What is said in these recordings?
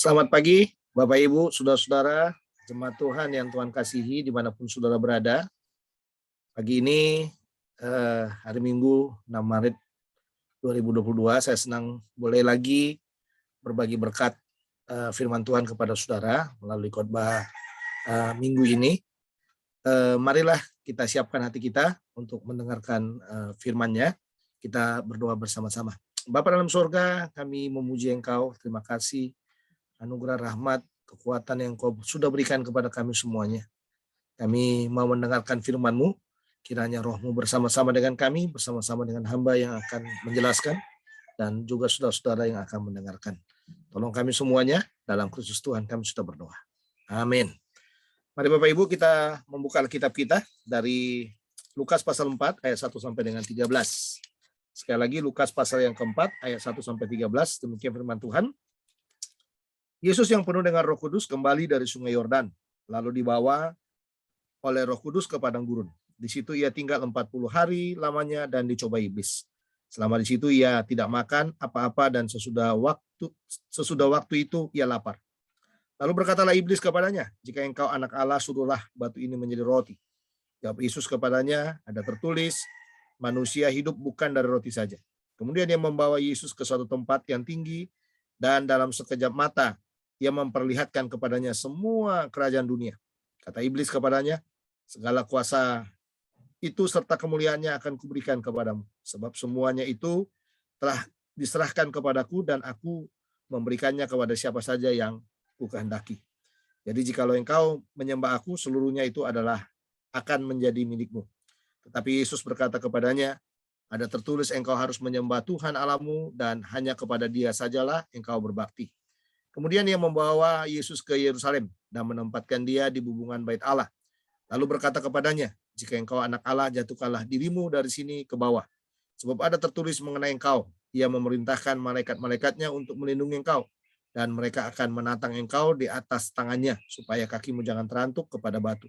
Selamat pagi, Bapak Ibu, Saudara-saudara, jemaat Tuhan yang Tuhan kasihi dimanapun saudara berada. Pagi ini, hari Minggu 6 Maret 2022, saya senang boleh lagi berbagi berkat firman Tuhan kepada saudara melalui khotbah minggu ini. Marilah kita siapkan hati kita untuk mendengarkan firman-Nya. Kita berdoa bersama-sama. Bapa dalam surga, kami memuji Engkau, terima kasih anugerah rahmat, kekuatan yang Kau sudah berikan kepada kami semuanya. Kami mau mendengarkan firman-Mu, kiranya Roh-Mu bersama-sama dengan kami, bersama-sama dengan hamba yang akan menjelaskan, dan juga saudara-saudara yang akan mendengarkan. Tolong kami semuanya, dalam Kristus Tuhan kami sudah berdoa. Amin. Mari Bapak Ibu kita membuka Alkitab kita dari Lukas pasal 4 ayat 1 sampai dengan 13. Sekali lagi Lukas pasal yang keempat ayat 1 sampai 13, demikian firman Tuhan. Yesus yang penuh dengan Roh Kudus kembali dari Sungai Yordan, lalu dibawa oleh Roh Kudus ke padang gurun. Di situ ia tinggal 40 hari lamanya dan dicoba iblis. Selama di situ ia tidak makan apa-apa dan sesudah waktu itu ia lapar. Lalu berkatalah iblis kepadanya, "Jika engkau anak Allah, suruhlah batu ini menjadi roti." Jawab Yesus kepadanya, "Ada tertulis, manusia hidup bukan dari roti saja." Kemudian dia membawa Yesus ke suatu tempat yang tinggi dan dalam sekejap mata ia memperlihatkan kepadanya semua kerajaan dunia. Kata iblis kepadanya, "Segala kuasa itu serta kemuliaannya akan kuberikan kepadamu, sebab semuanya itu telah diserahkan kepadaku dan aku memberikannya kepada siapa saja yang kukehendaki. Jadi jikalau engkau menyembah aku, seluruhnya itu adalah akan menjadi milikmu." Tetapi Yesus berkata kepadanya, "Ada tertulis engkau harus menyembah Tuhan Allahmu dan hanya kepada Dia sajalah engkau berbakti." Kemudian ia membawa Yesus ke Yerusalem dan menempatkan dia di bubungan bait Allah. Lalu berkata kepadanya, "Jika engkau anak Allah, jatuhkanlah dirimu dari sini ke bawah. Sebab ada tertulis mengenai engkau, ia memerintahkan malaikat-malaikatnya untuk melindungi engkau. Dan mereka akan menatang engkau di atas tangannya, supaya kakimu jangan terantuk kepada batu."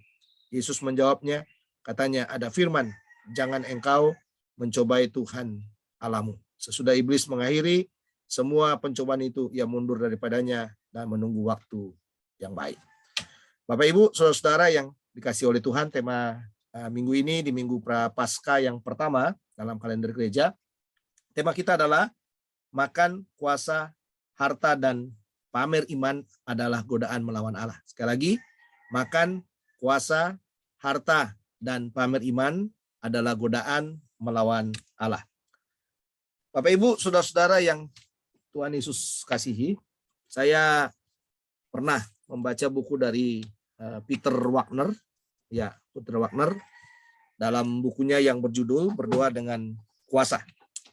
Yesus menjawabnya, katanya, "Ada firman, jangan engkau mencobai Tuhan Allahmu." Sesudah iblis mengakhiri semua pencobaan itu, ia mundur daripadanya dan menunggu waktu yang baik. Bapak Ibu, saudara-saudara yang dikasih oleh Tuhan, tema minggu ini di Minggu Prapaskah yang pertama dalam kalender gereja, tema kita adalah makan, kuasa, harta, dan pamer iman adalah godaan melawan Allah. Sekali lagi, makan, kuasa, harta, dan pamer iman adalah godaan melawan Allah. Bapak Ibu, saudara-saudara yang Tuhan Yesus kasihi, saya pernah membaca buku dari Peter Wagner, Peter Wagner, dalam bukunya yang berjudul Berdoa dengan Kuasa.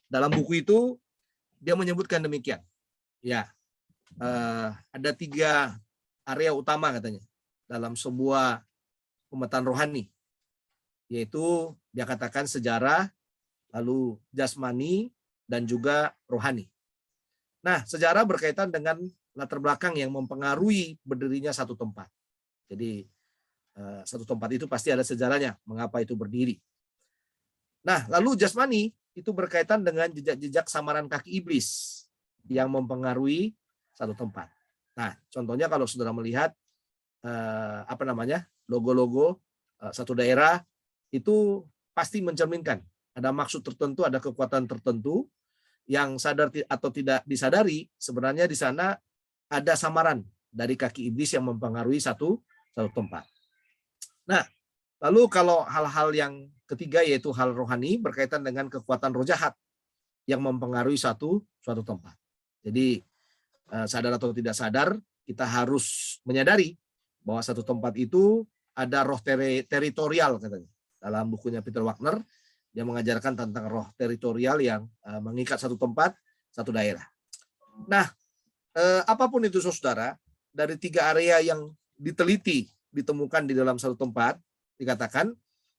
Dalam buku itu dia menyebutkan demikian, ada 3 area utama katanya dalam sebuah pemetaan rohani, yaitu dia katakan sejarah, lalu jasmani, dan juga rohani. Nah, sejarah berkaitan dengan latar belakang yang mempengaruhi berdirinya satu tempat. Jadi, satu tempat itu pasti ada sejarahnya, mengapa itu berdiri. Nah, lalu jasmani itu berkaitan dengan jejak-jejak samaran kaki iblis yang mempengaruhi satu tempat. Nah, contohnya kalau saudara melihat logo-logo satu daerah itu pasti mencerminkan ada maksud tertentu, ada kekuatan tertentu yang sadar atau tidak disadari, sebenarnya di sana ada samaran dari kaki iblis yang mempengaruhi satu tempat. Nah, lalu kalau hal-hal yang ketiga yaitu hal rohani berkaitan dengan kekuatan roh jahat yang mempengaruhi suatu tempat. Jadi sadar atau tidak sadar, kita harus menyadari bahwa satu tempat itu ada roh teritorial katanya. Dalam bukunya Peter Wagner, dia mengajarkan tentang roh teritorial yang mengikat satu tempat, satu daerah. Nah, apapun itu saudara, dari 3 area yang ditemukan di dalam satu tempat, dikatakan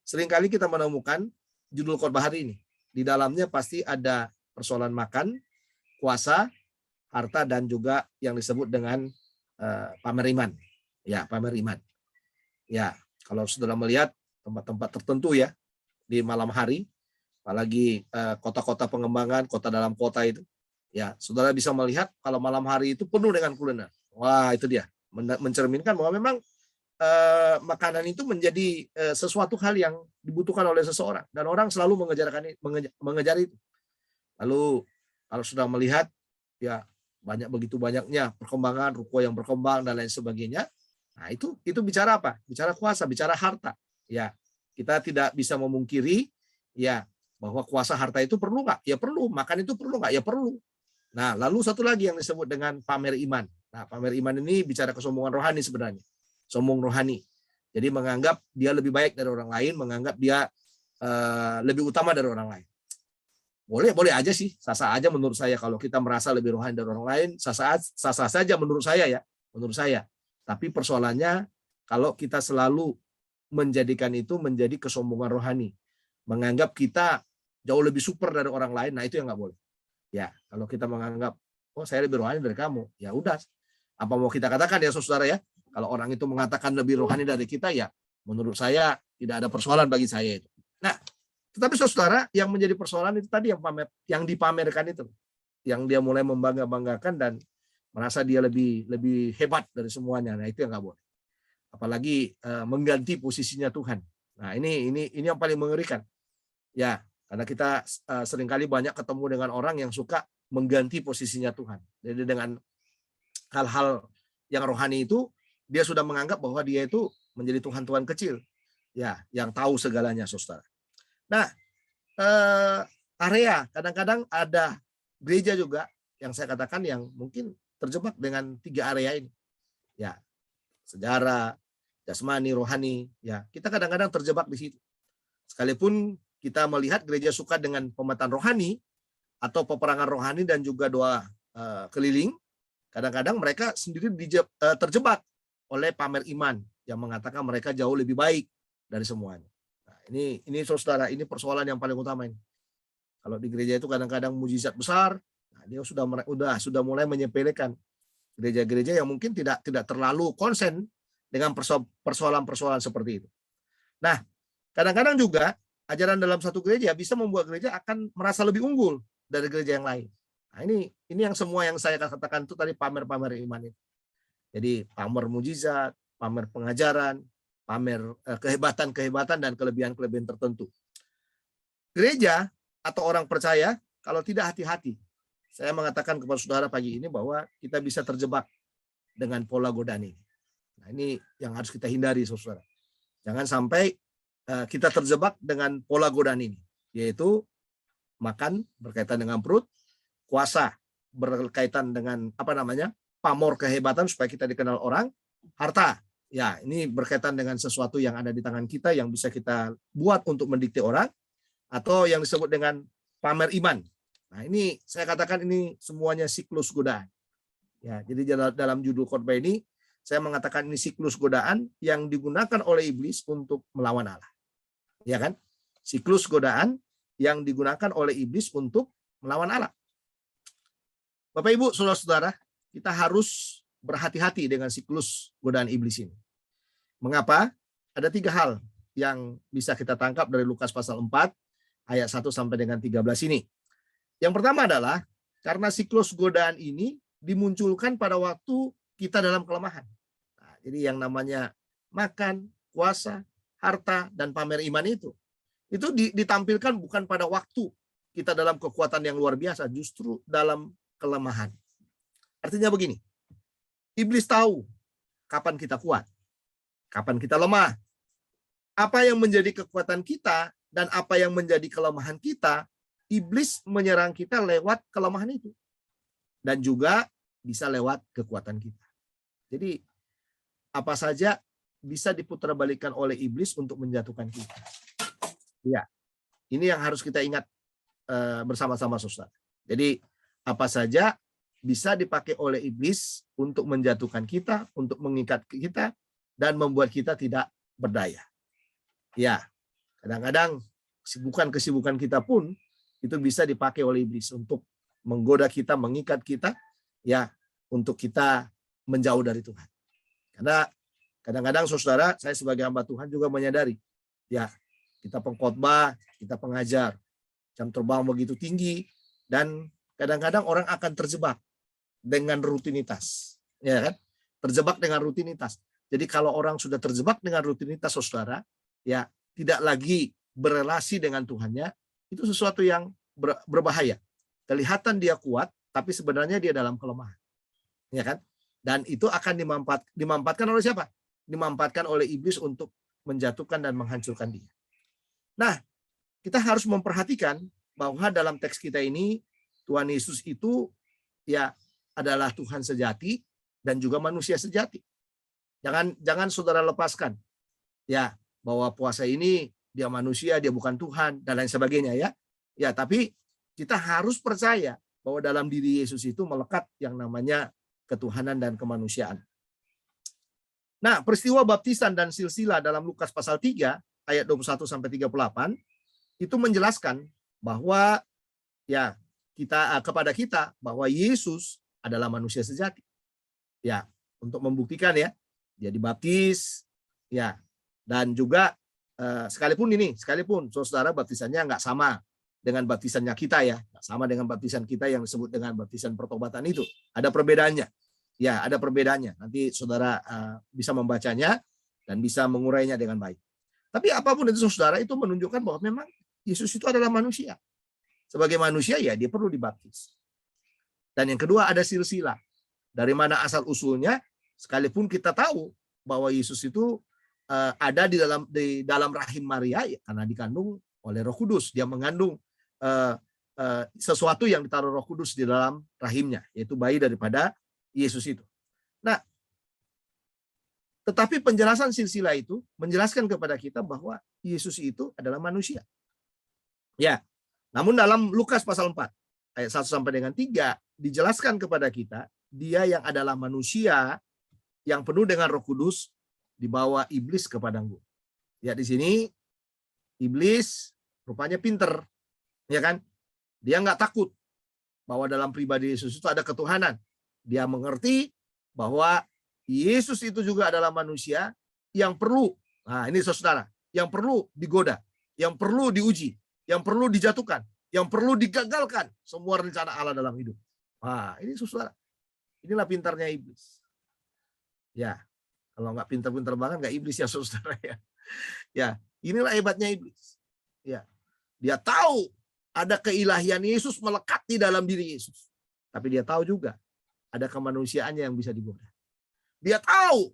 seringkali kita menemukan judul khotbah hari ini. Di dalamnya pasti ada persoalan makan, kuasa, harta, dan juga yang disebut dengan pamer iman. Pamer iman. Kalau saudara melihat tempat-tempat tertentu di malam hari, apalagi kota-kota pengembangan, kota dalam kota itu, saudara bisa melihat kalau malam hari itu penuh dengan kuliner. Wah, itu dia. Mencerminkan bahwa memang makanan itu menjadi sesuatu hal yang dibutuhkan oleh seseorang dan orang selalu mengejar itu. Lalu kalau sudah melihat ya begitu banyaknya perkembangan ruko yang berkembang dan lain sebagainya. Nah, itu bicara apa? Bicara kuasa, bicara harta. Ya, kita tidak bisa memungkiri ya bahwa kuasa harta itu perlu nggak? Ya perlu. Makan itu perlu nggak? Ya perlu. Nah, lalu satu lagi yang disebut dengan pamer iman. Nah, pamer iman ini bicara kesombongan rohani sebenarnya. Sombong rohani. Jadi menganggap dia lebih baik dari orang lain, menganggap dia lebih utama dari orang lain. Boleh aja sih, sah-sah aja menurut saya kalau kita merasa lebih rohani dari orang lain, sah-sah saja menurut saya ya, menurut saya. Tapi persoalannya kalau kita selalu menjadikan itu menjadi kesombongan rohani, menganggap kita jauh lebih super dari orang lain, nah itu yang nggak boleh. Ya, kalau kita menganggap oh saya lebih rohani dari kamu, ya udah. Apa mau kita katakan ya saudara ya? Kalau orang itu mengatakan lebih rohani dari kita ya, menurut saya tidak ada persoalan bagi saya itu. Nah, tetapi saudara, yang menjadi persoalan itu tadi yang dipamerkan itu, yang dia mulai membanggakan dan merasa dia lebih hebat dari semuanya. Nah, itu yang nggak boleh. Apalagi mengganti posisinya Tuhan. Nah, ini yang paling mengerikan. Ya, karena kita seringkali banyak ketemu dengan orang yang suka mengganti posisinya Tuhan. Jadi dengan hal-hal yang rohani itu, dia sudah menganggap bahwa dia itu menjadi Tuhan-Tuhan kecil. Ya, yang tahu segalanya, saudara. Nah, area kadang-kadang ada gereja juga yang saya katakan yang mungkin terjebak dengan 3 area ini. Ya, sejarah, jasmani, rohani, ya. Kita kadang-kadang terjebak di situ. Sekalipun kita melihat gereja suka dengan pemetaan rohani atau peperangan rohani dan juga doa keliling, kadang-kadang mereka sendiri terjebak oleh pamer iman yang mengatakan mereka jauh lebih baik dari semuanya. Nah, ini saudara, ini persoalan yang paling utama ini. Kalau di gereja itu kadang-kadang mujizat besar, nah dia sudah mulai menyepelekan gereja-gereja yang mungkin tidak terlalu konsen dengan persoalan-persoalan seperti itu. Nah, kadang-kadang juga ajaran dalam satu gereja bisa membuat gereja akan merasa lebih unggul dari gereja yang lain. Nah, ini yang semua yang saya katakan itu tadi pamer-pamer iman itu. Jadi pamer mujizat, pamer pengajaran, pamer kehebatan-kehebatan dan kelebihan-kelebihan tertentu. Gereja atau orang percaya kalau tidak hati-hati, saya mengatakan kepada saudara pagi ini bahwa kita bisa terjebak dengan pola godaan ini. Nah, ini yang harus kita hindari, saudara. Jangan sampai kita terjebak dengan pola godaan ini, yaitu makan berkaitan dengan perut, kuasa berkaitan dengan pamor kehebatan supaya kita dikenal orang, harta. Ya, ini berkaitan dengan sesuatu yang ada di tangan kita yang bisa kita buat untuk mendikte orang, atau yang disebut dengan pamer iman. Nah, ini saya katakan ini semuanya siklus godaan. Ya, jadi dalam judul khotbah ini saya mengatakan ini siklus godaan yang digunakan oleh iblis untuk melawan Allah. Ya kan? Siklus godaan yang digunakan oleh iblis untuk melawan Allah. Bapak Ibu, saudara-saudara, kita harus berhati-hati dengan siklus godaan iblis ini. Mengapa? Ada 3 hal yang bisa kita tangkap dari Lukas pasal 4 ayat 1 sampai dengan 13 ini. Yang pertama adalah karena siklus godaan ini dimunculkan pada waktu kita dalam kelemahan. Nah, jadi yang namanya makan, kuasa, harta, dan pamer iman itu ditampilkan bukan pada waktu kita dalam kekuatan yang luar biasa, justru dalam kelemahan. Artinya begini, iblis tahu kapan kita kuat, kapan kita lemah, apa yang menjadi kekuatan kita dan apa yang menjadi kelemahan kita. Iblis menyerang kita lewat kelemahan itu. Dan juga bisa lewat kekuatan kita. Jadi apa saja bisa diputarbalikkan oleh iblis untuk menjatuhkan kita. Ya, ini yang harus kita ingat bersama-sama, saudara. Jadi apa saja bisa dipakai oleh iblis untuk menjatuhkan kita, untuk mengikat kita, dan membuat kita tidak berdaya. Ya, kadang-kadang kesibukan kita pun itu bisa dipakai oleh iblis untuk menggoda kita, mengikat kita, ya, untuk kita menjauh dari Tuhan. Karena kadang-kadang saudara, saya sebagai hamba Tuhan juga menyadari, ya, kita pengkhotbah, kita pengajar, jam terbang begitu tinggi, dan kadang-kadang orang akan terjebak dengan rutinitas, ya kan? terjebak dengan rutinitas. Jadi kalau orang sudah terjebak dengan rutinitas, saudara, ya tidak lagi berelasi dengan Tuhannya, itu sesuatu yang berbahaya. Kelihatan dia kuat, tapi sebenarnya dia dalam kelemahan. Ya kan? Dan itu akan dimanfaatkan oleh siapa? Dimanfaatkan oleh iblis untuk menjatuhkan dan menghancurkan dia. Nah, kita harus memperhatikan bahwa dalam teks kita ini Tuhan Yesus itu ya adalah Tuhan sejati dan juga manusia sejati. Jangan saudara lepaskan ya bahwa puasa ini dia manusia, dia bukan Tuhan dan lain sebagainya ya. Ya, tapi kita harus percaya bahwa dalam diri Yesus itu melekat yang namanya ketuhanan dan kemanusiaan. Nah, peristiwa baptisan dan silsilah dalam Lukas pasal 3 ayat 21 sampai 38 itu menjelaskan bahwa ya kepada kita bahwa Yesus adalah manusia sejati. Ya, untuk membuktikan ya, dia dibaptis ya, dan juga sekalipun saudara baptisannya nggak sama dengan baptisannya kita ya, nggak sama dengan baptisan kita yang disebut dengan baptisan pertobatan itu, ada perbedaannya. Ya, ada perbedaannya. Nanti saudara bisa membacanya dan bisa mengurainya dengan baik. Tapi apapun itu saudara, itu menunjukkan bahwa memang Yesus itu adalah manusia. Sebagai manusia ya dia perlu dibaptis. Dan yang kedua ada silsilah. Dari mana asal usulnya, sekalipun kita tahu bahwa Yesus itu ada di dalam rahim Maria ya, karena dikandung oleh Roh Kudus. Dia mengandung sesuatu yang ditaruh Roh Kudus di dalam rahimnya, yaitu bayi daripada Yesus itu. Nah, tetapi penjelasan silsilah itu menjelaskan kepada kita bahwa Yesus itu adalah manusia. Ya, namun dalam Lukas pasal 4 ayat 1 sampai dengan 3 dijelaskan kepada kita dia yang adalah manusia yang penuh dengan Roh Kudus dibawa iblis ke padang gurun. Ya, di sini iblis rupanya pinter, ya kan? Dia nggak takut bahwa dalam pribadi Yesus itu ada ketuhanan. Dia mengerti bahwa Yesus itu juga adalah manusia yang perlu, nah ini saudara, yang perlu digoda, yang perlu diuji, yang perlu dijatuhkan, yang perlu digagalkan semua rencana Allah dalam hidup. Nah, ini saudara, inilah pintarnya iblis. Ya, kalau nggak pintar-pintar banget nggak iblis ya saudara ya. Ya, inilah hebatnya iblis. Ya, dia tahu ada keilahian Yesus melekat di dalam diri Yesus, tapi dia tahu juga ada kemanusiaannya yang bisa digoda. Dia tahu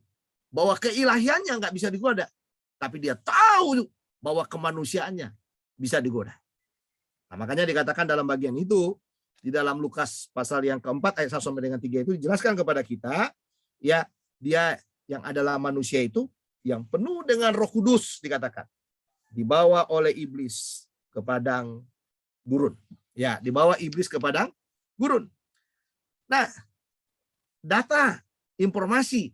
bahwa keilahiannya nggak bisa digoda, tapi dia tahu bahwa kemanusiaannya bisa digoda. Nah, makanya dikatakan dalam bagian itu, di dalam Lukas pasal yang keempat ayat 1 sampai dengan 3 itu dijelaskan kepada kita, ya dia yang adalah manusia itu yang penuh dengan Roh Kudus dikatakan, dibawa oleh iblis ke padang gurun. Ya, dibawa iblis ke padang gurun. Nah, data, informasi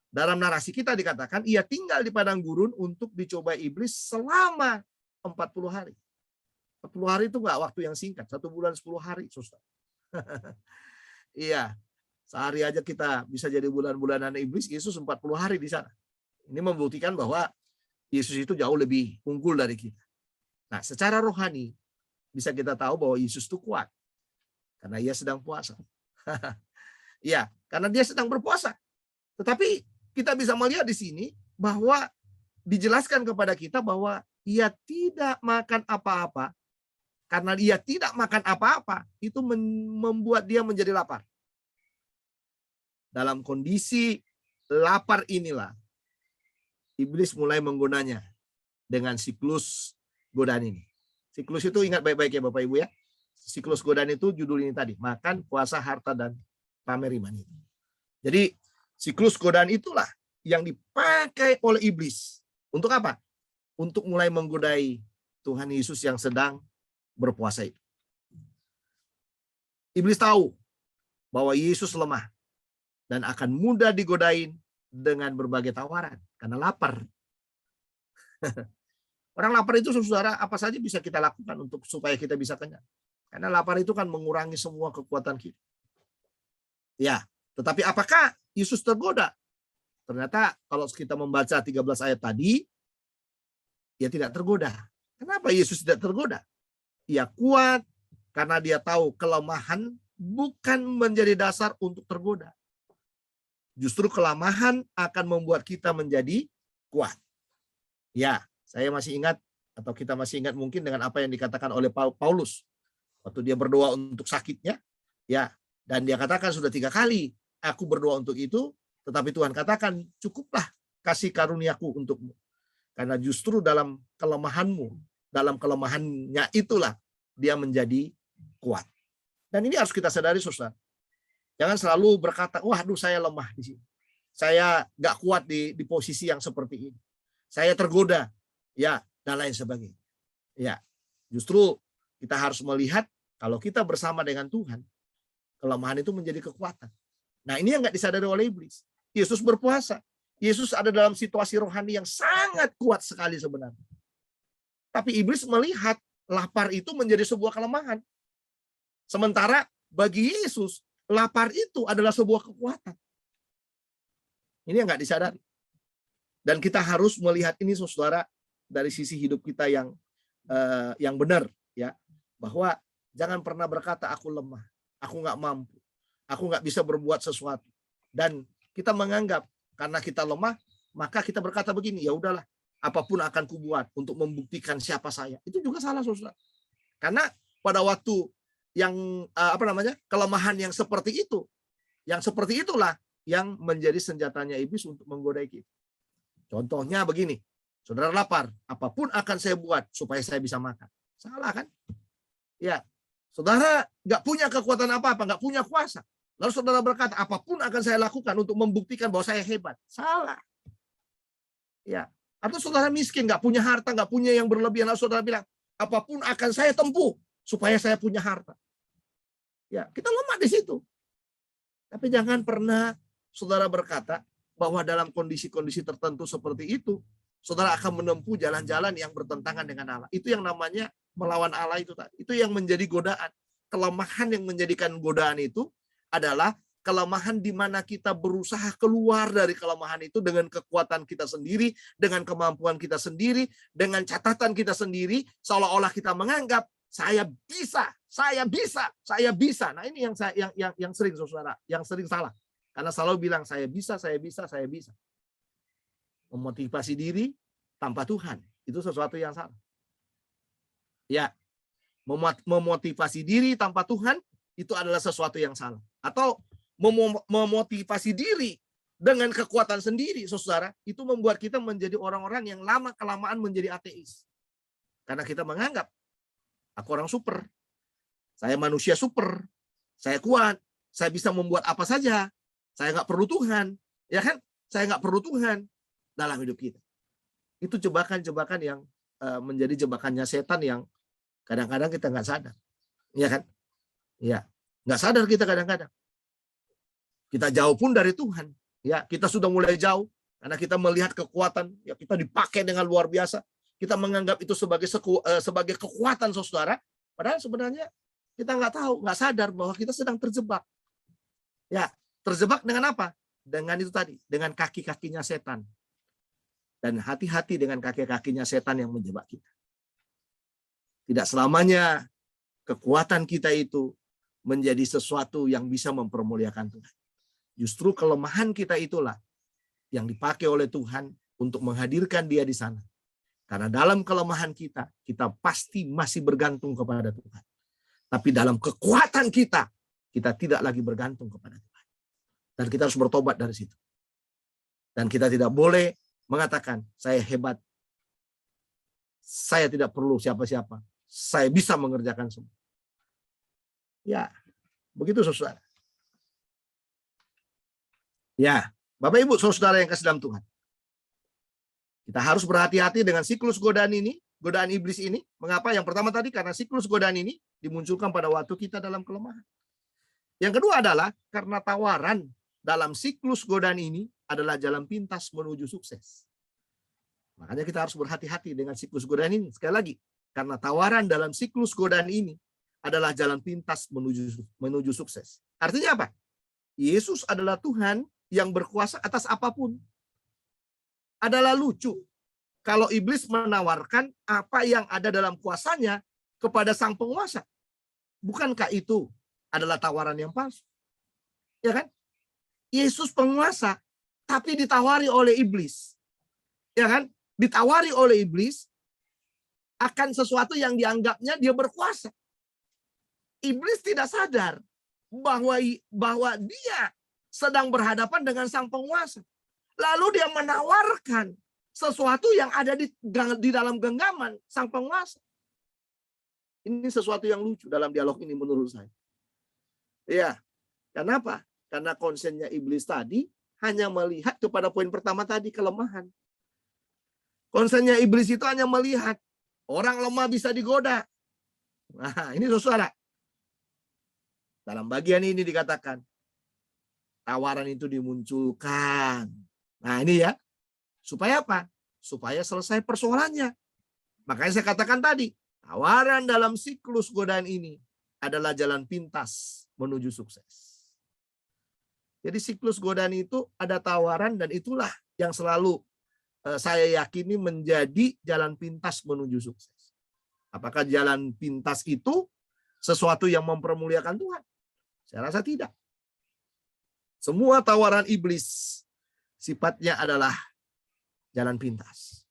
dalam narasi kita dikatakan ia tinggal di padang gurun untuk dicoba iblis selama 40 hari. 40 hari itu enggak waktu yang singkat, 1 bulan 10 hari, saudara. Iya, sehari aja kita bisa jadi bulan-bulanan iblis, Yesus 40 hari di sana. Ini membuktikan bahwa Yesus itu jauh lebih unggul dari kita. Nah, secara rohani bisa kita tahu bahwa Yesus itu kuat karena ia sedang puasa. Iya, karena dia sedang berpuasa. Tetapi kita bisa melihat di sini bahwa dijelaskan kepada kita bahwa ia tidak makan apa-apa. Karena dia tidak makan apa-apa, itu membuat dia menjadi lapar. Dalam kondisi lapar inilah, iblis mulai menggunanya dengan siklus godaan ini. Siklus itu ingat baik-baik ya Bapak Ibu ya. Siklus godaan itu judul ini tadi, makan, puasa, harta, dan pamer iman itu. Jadi siklus godaan itulah yang dipakai oleh iblis. Untuk apa? Untuk mulai menggodai Tuhan Yesus yang sedang berpuasa itu. Iblis tahu bahwa Yesus lemah dan akan mudah digodain dengan berbagai tawaran karena lapar. Orang lapar itu saudara apa saja bisa kita lakukan untuk supaya kita bisa kenyang. Karena lapar itu kan mengurangi semua kekuatan kita. Ya, tetapi apakah Yesus tergoda? Ternyata kalau kita membaca 13 ayat tadi, dia tidak tergoda. Kenapa Yesus tidak tergoda? Ia kuat karena dia tahu kelemahan bukan menjadi dasar untuk tergoda. Justru kelemahan akan membuat kita menjadi kuat. Ya, saya masih ingat, atau kita masih ingat mungkin dengan apa yang dikatakan oleh Paulus waktu dia berdoa untuk sakitnya, ya, dan dia katakan sudah 3 kali aku berdoa untuk itu, tetapi Tuhan katakan cukuplah kasih karuniaku untukmu, karena justru dalam kelemahanmu, dalam kelemahannya itulah dia menjadi kuat. Dan ini harus kita sadari, saudara. Jangan selalu berkata, waduh saya lemah di sini, saya nggak kuat di posisi yang seperti ini, saya tergoda, ya, dan lain sebagainya. Ya, justru kita harus melihat kalau kita bersama dengan Tuhan, kelemahan itu menjadi kekuatan. Nah, ini yang nggak disadari oleh iblis. Yesus berpuasa, Yesus ada dalam situasi rohani yang sangat kuat sekali sebenarnya. Tapi iblis melihat lapar itu menjadi sebuah kelemahan. Sementara bagi Yesus, lapar itu adalah sebuah kekuatan. Ini yang nggak disadari. Dan kita harus melihat ini, saudara, dari sisi hidup kita yang benar, ya, bahwa jangan pernah berkata aku lemah, aku nggak mampu, aku nggak bisa berbuat sesuatu. Dan kita menganggap karena kita lemah, maka kita berkata begini, ya udahlah, apapun akan kubuat untuk membuktikan siapa saya. Itu juga salah, saudara. Karena pada waktu yang kelemahan yang seperti itu, yang seperti itulah yang menjadi senjatanya iblis untuk menggoda kita. Contohnya begini, saudara lapar, apapun akan saya buat supaya saya bisa makan. Salah kan? Ya, saudara nggak punya kekuatan apa-apa, nggak punya kuasa. Lalu saudara berkata, apapun akan saya lakukan untuk membuktikan bahwa saya hebat. Salah. Ya, atau saudara miskin, nggak punya harta, nggak punya yang berlebihan. Lalu saudara bilang, apapun akan saya tempuh supaya saya punya harta. Ya, kita lemah di situ. Tapi jangan pernah saudara berkata bahwa dalam kondisi-kondisi tertentu seperti itu, saudara akan menempuh jalan-jalan yang bertentangan dengan Allah. Itu yang namanya melawan Allah itu tadi. Itu yang menjadi godaan. Kelemahan yang menjadikan godaan itu adalah kelemahan di mana kita berusaha keluar dari kelemahan itu dengan kekuatan kita sendiri, dengan kemampuan kita sendiri, dengan catatan kita sendiri, seolah-olah kita menganggap saya bisa, saya bisa, saya bisa. Nah, ini yang sering, saudara, yang sering salah. Karena selalu bilang saya bisa, saya bisa, saya bisa. Memotivasi diri tanpa Tuhan, itu sesuatu yang salah. Ya, memotivasi diri tanpa Tuhan itu adalah sesuatu yang salah. Atau memotivasi diri dengan kekuatan sendiri, saudara, itu membuat kita menjadi orang-orang yang lama-kelamaan menjadi ateis. Karena kita menganggap aku orang super, saya manusia super, saya kuat, saya bisa membuat apa saja, saya nggak perlu Tuhan, ya kan? Saya nggak perlu Tuhan dalam hidup kita. Itu jebakan-jebakan yang menjadi jebakannya setan yang kadang-kadang kita nggak sadar, ya kan? Ya, nggak sadar kita kadang-kadang. Kita jauh pun dari Tuhan, ya kita sudah mulai jauh karena kita melihat kekuatan, ya kita dipakai dengan luar biasa. Kita menganggap itu sebagai kekuatan, saudara. Padahal sebenarnya kita nggak tahu, nggak sadar bahwa kita sedang terjebak. Ya, terjebak dengan apa? Dengan itu tadi, dengan kaki-kakinya setan. Dan hati-hati dengan kaki-kakinya setan yang menjebak kita. Tidak selamanya kekuatan kita itu menjadi sesuatu yang bisa mempermuliakan Tuhan. Justru kelemahan kita itulah yang dipakai oleh Tuhan untuk menghadirkan Dia di sana. Karena dalam kelemahan kita, kita pasti masih bergantung kepada Tuhan. Tapi dalam kekuatan kita, kita tidak lagi bergantung kepada Tuhan. Dan kita harus bertobat dari situ. Dan kita tidak boleh mengatakan, saya hebat, saya tidak perlu siapa-siapa, saya bisa mengerjakan semua. Ya, begitu saudara. Ya, Bapak Ibu saudara yang kasih dalam Tuhan. Kita harus berhati-hati dengan siklus godaan ini, godaan iblis ini. Mengapa? Yang pertama tadi karena siklus godaan ini dimunculkan pada waktu kita dalam kelemahan. Yang kedua adalah karena tawaran dalam siklus godaan ini adalah jalan pintas menuju sukses. Makanya kita harus berhati-hati dengan siklus godaan ini. Sekali lagi, karena tawaran dalam siklus godaan ini adalah jalan pintas menuju sukses. Artinya apa? Yesus adalah Tuhan yang berkuasa atas apapun. Adalah lucu kalau iblis menawarkan apa yang ada dalam kuasanya kepada sang penguasa. Bukankah itu adalah tawaran yang palsu? Ya kan? Yesus penguasa, tapi ditawari oleh iblis. Ya kan? Ditawari oleh iblis akan sesuatu yang dianggapnya dia berkuasa. Iblis tidak sadar bahwa dia sedang berhadapan dengan sang penguasa. Lalu dia menawarkan sesuatu yang ada di dalam genggaman sang penguasa. Ini sesuatu yang lucu dalam dialog ini menurut saya. Ya, kenapa? Karena konsennya iblis tadi hanya melihat kepada poin pertama tadi, kelemahan. Konsennya iblis itu hanya melihat orang lemah bisa digoda. Nah, ini saudara. Dalam bagian ini dikatakan, tawaran itu dimunculkan. Nah, ini ya. Supaya apa? Supaya selesai persoalannya. Makanya saya katakan tadi, tawaran dalam siklus godaan ini adalah jalan pintas menuju sukses. Jadi siklus godaan itu ada tawaran dan itulah yang selalu saya yakini menjadi jalan pintas menuju sukses. Apakah jalan pintas itu sesuatu yang mempermuliakan Tuhan? Saya rasa tidak. Semua tawaran iblis sifatnya adalah jalan pintas.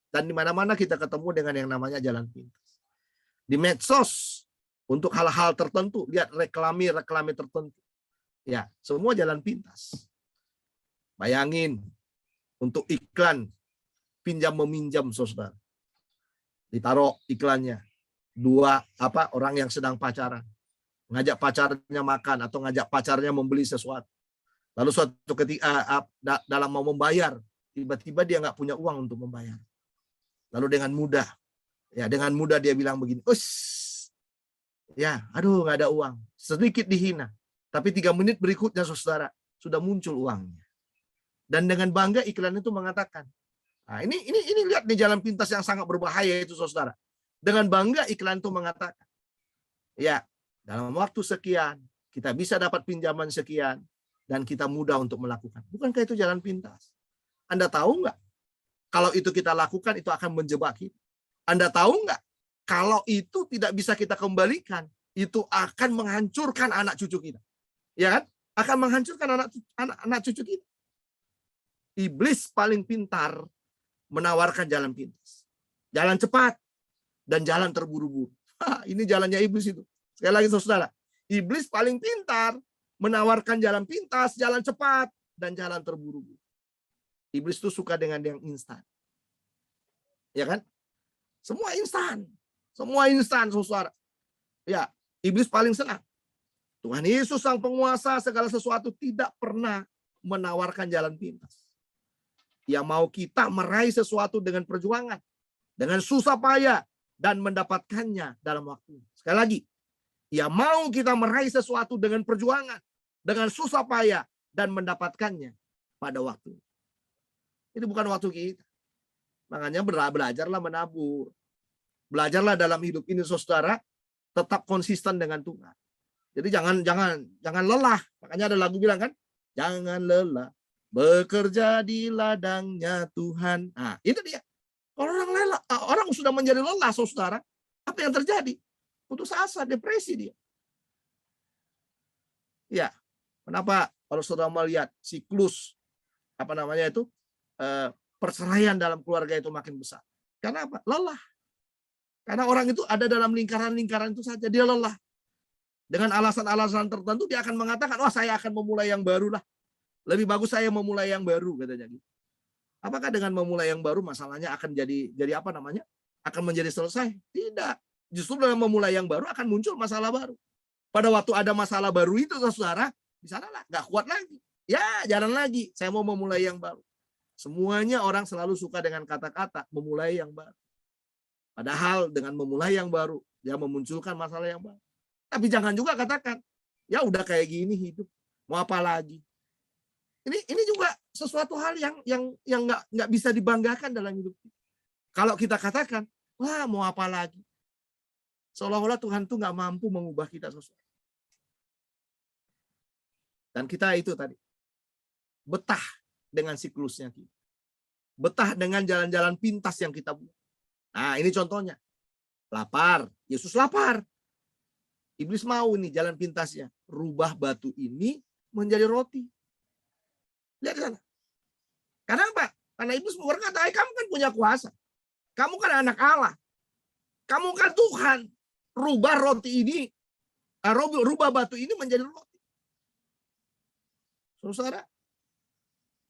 Dan di mana-mana kita ketemu dengan yang namanya jalan pintas. Di medsos untuk hal-hal tertentu, lihat reklame tertentu. Ya, semua jalan pintas. Bayangin untuk iklan pinjam meminjam, saudara. Ditaruh iklannya. Orang yang sedang pacaran. Ngajak pacarnya makan atau ngajak pacarnya membeli sesuatu. Lalu suatu ketika dalam mau membayar, tiba-tiba dia nggak punya uang untuk membayar. Lalu dengan mudah dia bilang begini, aduh nggak ada uang. Sedikit dihina. Tapi 3 menit berikutnya, saudara, sudah muncul uangnya. Dan dengan bangga iklan itu mengatakan, nah ini lihat nih jalan pintas yang sangat berbahaya itu, saudara. Dengan bangga iklan itu mengatakan, ya dalam waktu sekian kita bisa dapat pinjaman sekian dan kita mudah untuk melakukan. Bukankah itu jalan pintas? Anda tahu nggak? Kalau itu kita lakukan itu akan menjebak kita. Anda tahu nggak? Kalau itu tidak bisa kita kembalikan, itu akan menghancurkan anak cucu kita. Ya kan? Akan menghancurkan anak cucu kita. Iblis paling pintar menawarkan jalan pintas. Jalan cepat dan jalan terburu-buru. Ini jalannya iblis itu. Sekali lagi saudara, iblis paling pintar menawarkan jalan pintas, jalan cepat, dan jalan terburu-buru. Iblis itu suka dengan yang instan. Ya kan? Semua instan. Semua instan, saudara. Ya, iblis paling senang. Tuhan Yesus sang penguasa segala sesuatu tidak pernah menawarkan jalan pintas. Yang mau kita meraih sesuatu dengan perjuangan, dengan susah payah, dan mendapatkannya dalam waktu. Sekali lagi, ia mau kita meraih sesuatu dengan perjuangan, dengan susah payah, dan mendapatkannya pada waktu. Ini bukan waktu kita. Makanya belajarlah menabur. Belajarlah dalam hidup ini, saudara, tetap konsisten dengan Tuhan. Jadi jangan lelah. Makanya ada lagu bilang kan, jangan lelah bekerja di ladangnya Tuhan. Nah, itu dia. Kalau orang sudah menjadi lelah, saudara, apa yang terjadi? Putus asa, depresi dia. Ya, kenapa kalau saudara melihat siklus perceraian dalam keluarga itu makin besar? Karena apa? Lelah. Karena orang itu ada dalam lingkaran-lingkaran itu saja, dia lelah. Dengan alasan-alasan tertentu dia akan mengatakan, wah saya akan memulai yang baru lah. Lebih bagus saya memulai yang baru, katanya gitu. Apakah dengan memulai yang baru masalahnya akan akan menjadi selesai? Tidak. Justru dalam memulai yang baru akan muncul masalah baru. Pada waktu ada masalah baru itu, saudara, di sanalah nggak kuat lagi. Ya, jalan lagi. Saya mau memulai yang baru. Semuanya orang selalu suka dengan kata-kata memulai yang baru. Padahal dengan memulai yang baru, dia memunculkan masalah yang baru. Tapi jangan juga katakan, ya udah kayak gini hidup, mau apa lagi? Ini juga sesuatu hal yang nggak bisa dibanggakan dalam hidup. Kalau kita katakan, wah mau apa lagi? Seolah-olah Tuhan tuh nggak mampu mengubah kita sesuatu. Dan kita itu tadi betah dengan siklusnya kita, betah dengan jalan-jalan pintas yang kita buat. Nah ini contohnya, lapar, Yesus lapar. Iblis mau nih jalan pintasnya, rubah batu ini menjadi roti. Lihat di sana. Karena apa? Karena iblis berkata, kamu kan punya kuasa. Kamu kan anak Allah. Kamu kan Tuhan. Rubah roti ini, rubah batu ini menjadi roti. Saudara,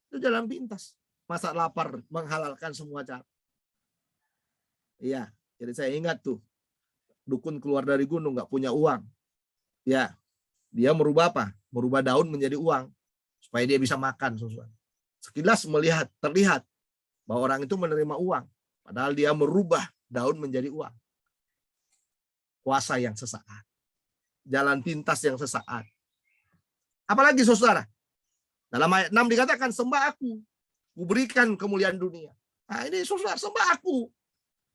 itu jalan pintas. Masa lapar menghalalkan semua cara. Iya, jadi saya ingat tuh. Dukun keluar dari gunung, nggak punya uang. Ya, dia merubah apa? Merubah daun menjadi uang. Supaya dia bisa makan. Saudara. Sekilas terlihat bahwa orang itu menerima uang. Padahal dia merubah daun menjadi uang. Kuasa yang sesaat. Jalan pintas yang sesaat. Apalagi saudara. Dalam ayat 6 dikatakan, sembah aku. Kuberikan kemuliaan dunia. Nah ini saudara, sembah aku.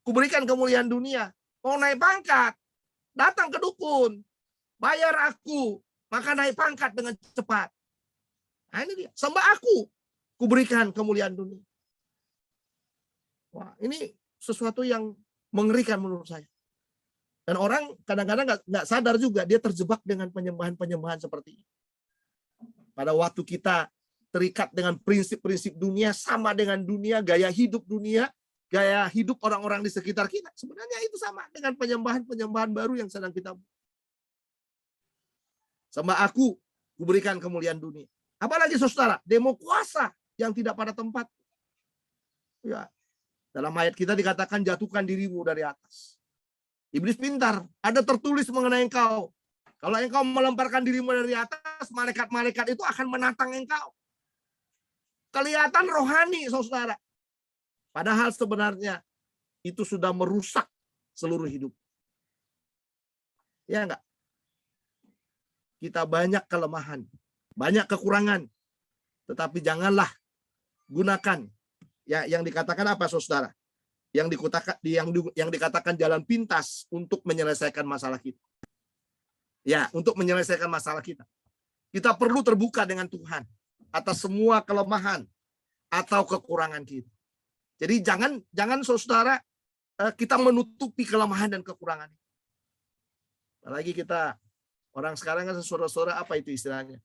Kuberikan kemuliaan dunia. Mau naik pangkat. Datang ke dukun. Bayar aku. Maka naik pangkat dengan cepat. Nah ini dia. Sembah aku. Kuberikan kemuliaan dunia. Wah, ini sesuatu yang mengerikan menurut saya. Dan orang kadang-kadang nggak sadar juga dia terjebak dengan penyembahan-penyembahan seperti ini. Pada waktu kita terikat dengan prinsip-prinsip dunia, sama dengan dunia, gaya hidup dunia, gaya hidup orang-orang di sekitar kita, sebenarnya itu sama dengan penyembahan-penyembahan baru yang sedang kita buat. Sembah aku, kuberikan kemuliaan dunia. Apalagi saudara, demo kuasa yang tidak pada tempat. Ya, dalam ayat kita dikatakan jatuhkan dirimu dari atas. Iblis pintar, ada tertulis mengenai engkau. Kalau engkau melemparkan dirimu dari atas, malaikat-malaikat itu akan menantang engkau. Kelihatan rohani, saudara. Padahal sebenarnya itu sudah merusak seluruh hidup. Ya enggak? Kita banyak kelemahan, banyak kekurangan. Tetapi janganlah gunakan ya yang dikatakan apa saudara? Yang dikatakan jalan pintas untuk menyelesaikan masalah kita. Ya, untuk menyelesaikan masalah kita. Kita perlu terbuka dengan Tuhan atas semua kelemahan atau kekurangan kita. Jadi jangan saudara kita menutupi kelemahan dan kekurangan. Apalagi kita orang sekarang kan saudara-saudara apa itu istilahnya?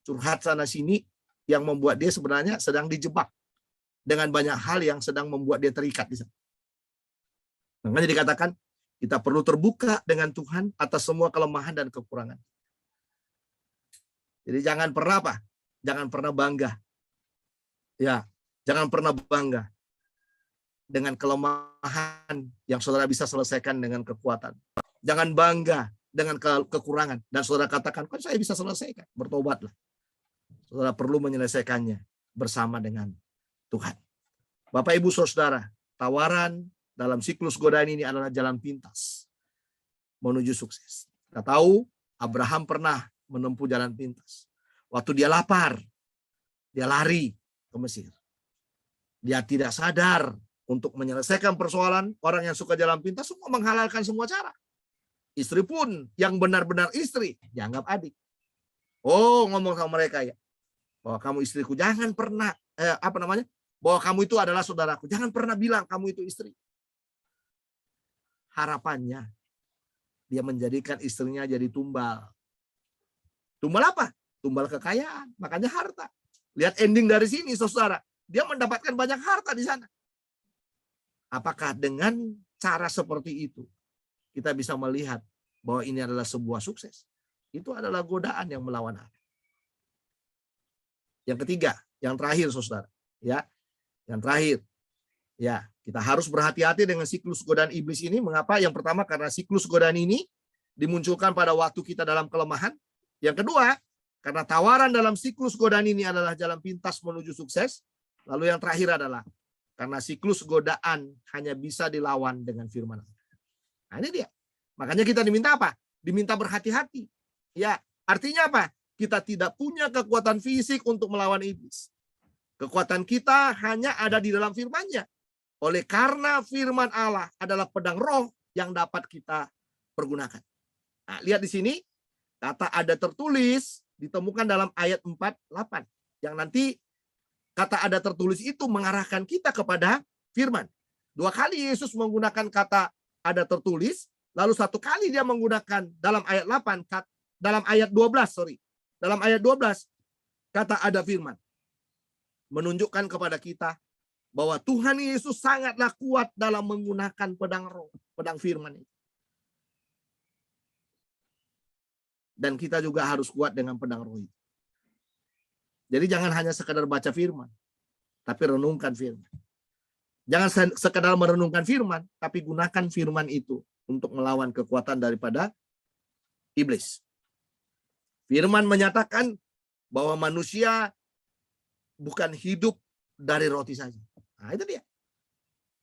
Curhat sana sini yang membuat dia sebenarnya sedang dijebak dengan banyak hal yang sedang membuat dia terikat di sana. Makanya dikatakan kita perlu terbuka dengan Tuhan atas semua kelemahan dan kekurangan. Jadi jangan pernah apa? Jangan pernah bangga. Ya, jangan pernah bangga dengan kelemahan yang saudara bisa selesaikan dengan kekuatan. Jangan bangga dengan kekurangan dan saudara katakan, kan saya bisa selesaikan. Bertobatlah. Saudara perlu menyelesaikannya bersama dengan Tuhan. Bapak Ibu Saudara, tawaran dalam siklus godaan ini adalah jalan pintas menuju sukses. Kita tahu Abraham pernah menempuh jalan pintas. Waktu dia lapar, dia lari ke Mesir. Dia tidak sadar untuk menyelesaikan persoalan. Orang yang suka jalan pintas semua menghalalkan semua cara. Istri pun yang benar-benar istri dianggap adik. Oh, ngomong sama mereka ya, bahwa kamu istriku, jangan pernah bahwa kamu itu adalah saudaraku. Jangan pernah bilang kamu itu istri. Harapannya dia menjadikan istrinya jadi tumbal. Tumbal apa? Tumbal kekayaan, makanya harta. Lihat ending dari sini, saudara. Dia mendapatkan banyak harta di sana. Apakah dengan cara seperti itu kita bisa melihat bahwa ini adalah sebuah sukses? Itu adalah godaan yang melawan Allah. Yang ketiga, yang terakhir saudara, ya. Yang terakhir, ya, kita harus berhati-hati dengan siklus godaan iblis ini. Mengapa? Yang pertama, karena siklus godaan ini dimunculkan pada waktu kita dalam kelemahan. Yang kedua, karena tawaran dalam siklus godaan ini adalah jalan pintas menuju sukses. Lalu yang terakhir adalah karena siklus godaan hanya bisa dilawan dengan firman Allah. Nah, ini dia. Makanya kita diminta apa? Diminta berhati-hati. Ya, artinya apa? Kita tidak punya kekuatan fisik untuk melawan iblis. Kekuatan kita hanya ada di dalam firman-Nya. Oleh karena firman Allah adalah pedang roh yang dapat kita pergunakan. Nah, lihat di sini, kata ada tertulis ditemukan dalam ayat 4:8. Yang nanti kata ada tertulis itu mengarahkan kita kepada firman. 2 kali Yesus menggunakan kata ada tertulis, lalu 1 kali dia menggunakan dalam ayat 8, dalam ayat 12, Dalam ayat 12 kata ada firman. menunjukkan kepada kita bahwa Tuhan Yesus sangatlah kuat dalam menggunakan pedang roh, pedang firman itu. Dan kita juga harus kuat dengan pedang roh itu. Jadi jangan hanya sekadar baca firman, tapi renungkan firman. Jangan sekadar merenungkan firman, tapi gunakan firman itu untuk melawan kekuatan daripada iblis. Firman menyatakan bahwa manusia bukan hidup dari roti saja. Nah, itu dia.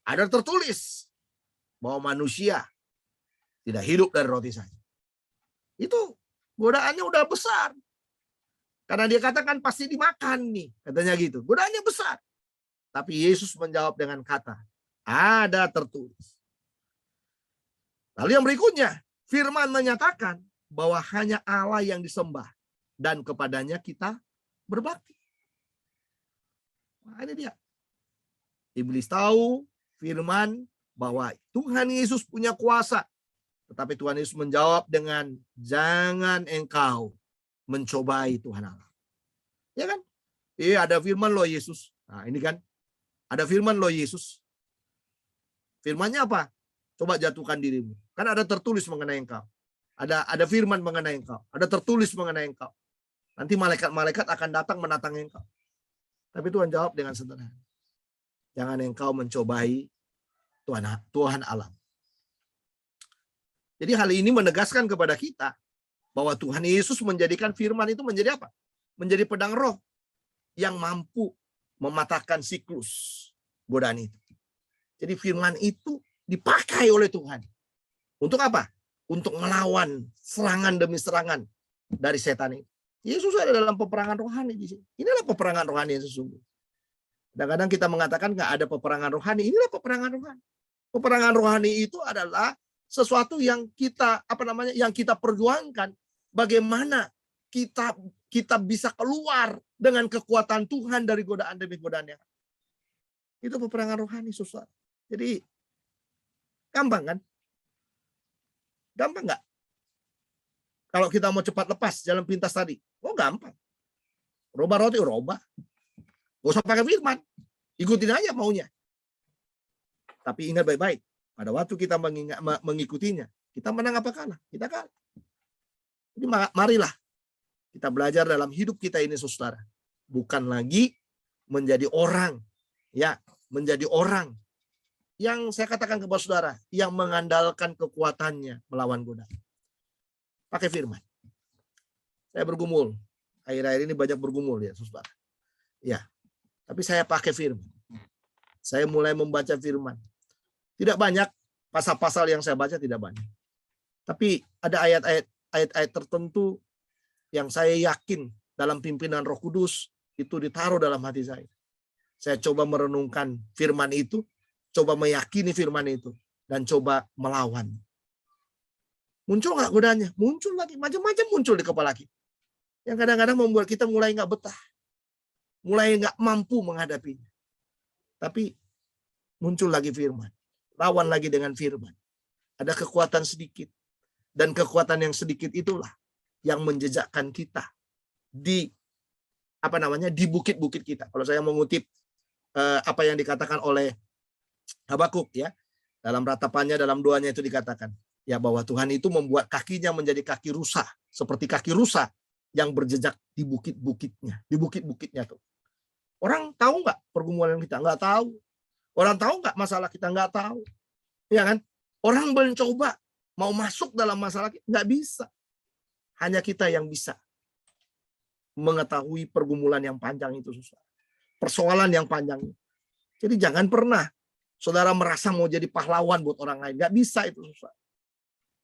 Ada tertulis bahwa manusia tidak hidup dari roti saja. Itu godaannya udah besar. Karena dia katakan pasti dimakan nih, katanya gitu. Godaannya besar. Tapi Yesus menjawab dengan kata, ada tertulis. Lalu yang berikutnya, firman menyatakan bahwa hanya Allah yang disembah dan kepadanya kita berbakti. Nah, ini dia. Iblis tahu firman bahwa Tuhan Yesus punya kuasa. Tetapi Tuhan Yesus menjawab dengan, jangan engkau mencobai Tuhan Allah. Ya kan? Ada firman loh Yesus. Nah ini kan. Ada firman loh Yesus. Firmannya apa? Coba jatuhkan dirimu. Kan ada tertulis mengenai engkau. Ada firman mengenai engkau. Ada tertulis mengenai engkau. Nanti malaikat-malaikat akan datang mendatangi engkau. Tapi Tuhan jawab dengan sederhana. Jangan engkau mencobai Tuhan Allah. Jadi hal ini menegaskan kepada kita bahwa Tuhan Yesus menjadikan firman itu menjadi apa? Menjadi pedang roh yang mampu mematahkan siklus godaan itu. Jadi firman itu dipakai oleh Tuhan. Untuk apa? Untuk melawan serangan demi serangan dari setan ini. Yesus ada dalam peperangan rohani di sini. Inilah peperangan rohani yang sesungguhnya. Kadang-kadang kita mengatakan nggak ada peperangan rohani. Inilah peperangan rohani. Peperangan rohani itu adalah sesuatu yang kita yang kita perjuangkan. Bagaimana kita bisa keluar dengan kekuatan Tuhan dari godaan demi godaan yang ada. Itu peperangan rohani, susah. Jadi gampang kan? Gampang nggak? Kalau kita mau cepat lepas jalan pintas tadi, oh gampang. Robah roti, robah. Gak usah pakai firman, ikutin aja maunya. Tapi ingat baik-baik, pada waktu kita mengikutinya, kita menang apa kalah? Kita kalah. Jadi marilah kita belajar dalam hidup kita ini, saudara. Bukan lagi menjadi orang, menjadi orang yang saya katakan kepada saudara, yang mengandalkan kekuatannya melawan godaan. Pakai firman. Saya bergumul. Akhir-akhir ini banyak bergumul ya, saudara. Ya, tapi saya pakai firman. Saya mulai membaca firman. Tidak banyak, pasal-pasal yang saya baca tidak banyak. Tapi ada ayat-ayat tertentu yang saya yakin dalam pimpinan Roh Kudus itu ditaruh dalam hati saya. Saya coba merenungkan firman itu, coba meyakini firman itu, dan coba melawan. Muncul nggak godaannya? Muncul lagi, macam-macam muncul di kepala kita. Yang kadang-kadang membuat kita mulai nggak betah, mulai nggak mampu menghadapinya. Tapi muncul lagi firman, lawan lagi dengan firman. Ada kekuatan sedikit, dan kekuatan yang sedikit itulah yang menjejakkan kita di di bukit-bukit kita. Kalau saya mengutip apa yang dikatakan oleh Habakuk ya, dalam ratapannya, dalam doanya itu dikatakan ya bahwa Tuhan itu membuat kakinya menjadi kaki rusa, seperti kaki rusa yang berjejak di bukit-bukitnya, tuh. Orang tahu nggak pergumulan kita? Nggak tahu. Orang tahu nggak masalah kita? Nggak tahu. Ya kan? Orang mencoba mau masuk dalam masalah kita, nggak bisa. Hanya kita yang bisa mengetahui pergumulan yang panjang itu, susah. Persoalan yang panjang. Jadi jangan pernah saudara merasa mau jadi pahlawan buat orang lain. Nggak bisa, itu susah.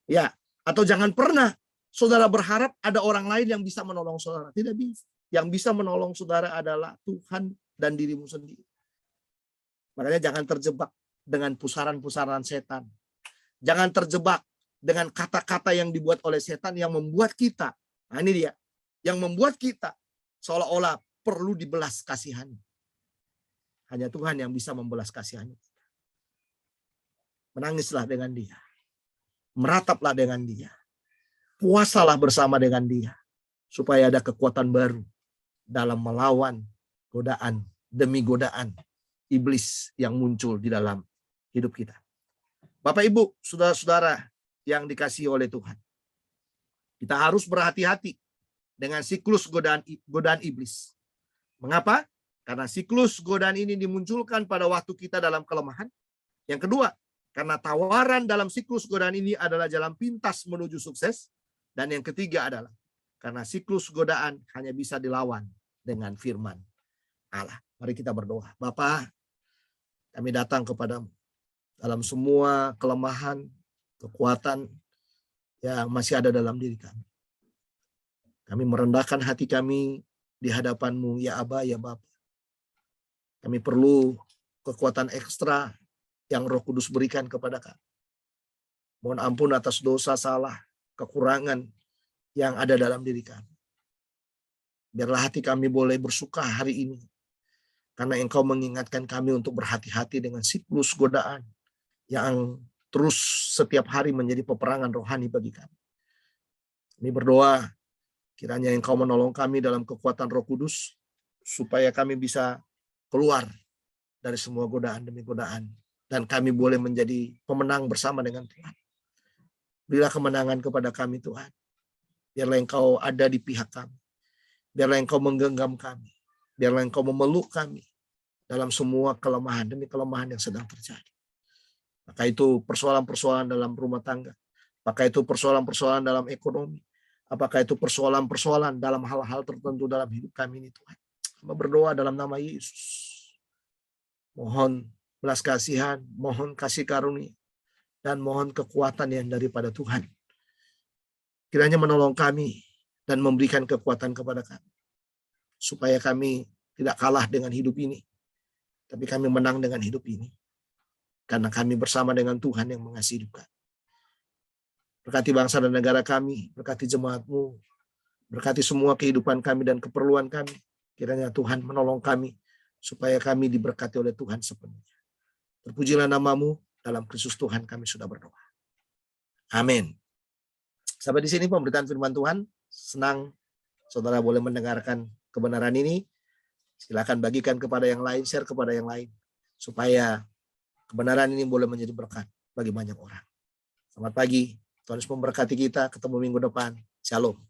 Ya, atau jangan pernah saudara berharap ada orang lain yang bisa menolong saudara. Tidak bisa. Yang bisa menolong saudara adalah Tuhan dan dirimu sendiri. Makanya jangan terjebak dengan pusaran-pusaran setan. Jangan terjebak dengan kata-kata yang dibuat oleh setan yang membuat kita, nah ini dia, yang membuat kita seolah-olah perlu dibelas kasihani. Hanya Tuhan yang bisa membelas kasihani. Menangislah dengan dia. Merataplah dengan dia. Puasalah bersama dengan dia. Supaya ada kekuatan baru dalam melawan godaan demi godaan iblis yang muncul di dalam hidup kita. Bapak Ibu, saudara-saudara yang dikasihi oleh Tuhan, kita harus berhati-hati dengan siklus godaan iblis. Mengapa? Karena siklus godaan ini dimunculkan pada waktu kita dalam kelemahan. Yang kedua, karena tawaran dalam siklus godaan ini adalah jalan pintas menuju sukses. Dan yang ketiga adalah karena siklus godaan hanya bisa dilawan dengan firman Allah. Mari kita berdoa. Bapa, kami datang kepadamu dalam semua kelemahan, kekuatan yang masih ada dalam diri kami. Kami merendahkan hati kami di hadapan-Mu, ya Aba, ya Bapa. Kami perlu kekuatan ekstra yang Roh Kudus berikan kepada kami. Mohon ampun atas dosa, salah, kekurangan yang ada dalam diri kami. Biarlah hati kami boleh bersuka hari ini, karena Engkau mengingatkan kami untuk berhati-hati dengan siklus godaan yang terus setiap hari menjadi peperangan rohani bagi kami. Kami berdoa, kiranya Engkau menolong kami dalam kekuatan Roh Kudus, supaya kami bisa keluar dari semua godaan demi godaan, dan kami boleh menjadi pemenang bersama dengan Tuhan. Berilah kemenangan kepada kami, Tuhan. Biarlah Engkau ada di pihak kami. Biarlah Engkau menggenggam kami. Biarlah Engkau memeluk kami dalam semua kelemahan demi kelemahan yang sedang terjadi. Maka itu persoalan-persoalan dalam rumah tangga. Apakah itu persoalan-persoalan dalam ekonomi. Apakah itu persoalan-persoalan dalam hal-hal tertentu dalam hidup kami ini, Tuhan. Kami berdoa dalam nama Yesus. Mohon belas kasihan, mohon kasih karunia, dan mohon kekuatan yang daripada Tuhan. Kiranya menolong kami dan memberikan kekuatan kepada kami. Supaya kami tidak kalah dengan hidup ini. Tapi kami menang dengan hidup ini. Karena kami bersama dengan Tuhan yang mengasihi hidup kami. Berkati bangsa dan negara kami, berkati jemaat-Mu, berkati semua kehidupan kami dan keperluan kami. Kiranya Tuhan menolong kami, supaya kami diberkati oleh Tuhan sepenuhnya. Terpujilah nama-Mu, dalam Kristus Tuhan kami sudah berdoa. Amin. Sampai di sini pemberitaan firman Tuhan. Senang saudara boleh mendengarkan kebenaran ini. Silakan bagikan kepada yang lain, share kepada yang lain, supaya kebenaran ini boleh menjadi berkat bagi banyak orang. Selamat pagi, Tuhan Yesus memberkati kita. Ketemu minggu depan. Shalom.